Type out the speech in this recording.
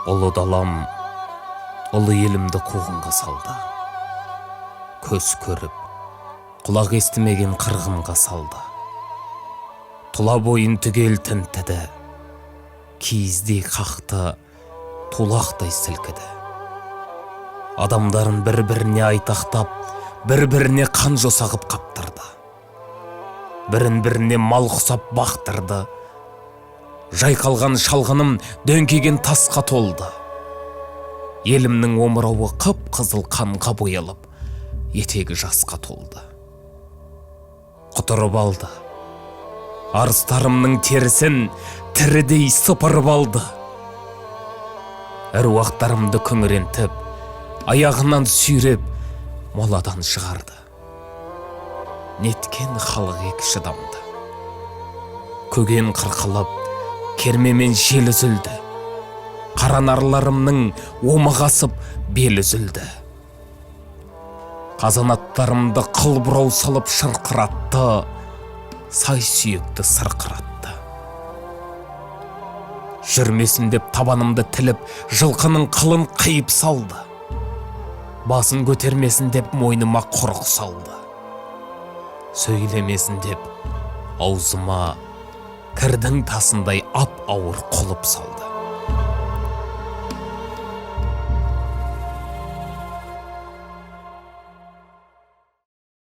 Ұлы далам, ұлы елімді қуғынға салды. Көз көріп, құлақ естімеген қырғынға салды. Тұла бойын түгел тінтіді, киіздей қақты, тулақтай сілкіді. Адамдарын бір-біріне айтақтап, бір-біріне қан жосағып қаптырды. Бірін-біріне мал құсап бақтырды. Жайқалған шалғыным дөңкеген тасқа толды. Елімнің омырауы қып-қызыл қанға боялып, етегі жасқа толды. Құтырып алды. Арыстарымның терісін тірідей сыпырып алды. Әруақтарымды күңірентіп, аяғынан сүйреп, моладан шығарды. Неткен халық екі шыдамды. Көген қырқылып, кермемен жел үзілді. Қаранарларымның омығасып бел үзілді. Қазанаттарымды қыл бұрау салып шырқыратты, сай сүйекті сырқыратты. Жүрмесін деп табанымды тіліп, жылқының қылын қиып салды. Басын көтермесін деп мойныма құрық салды. Сөйлемесін деп аузыма кірдің тасындай ап ауыр құлып салды.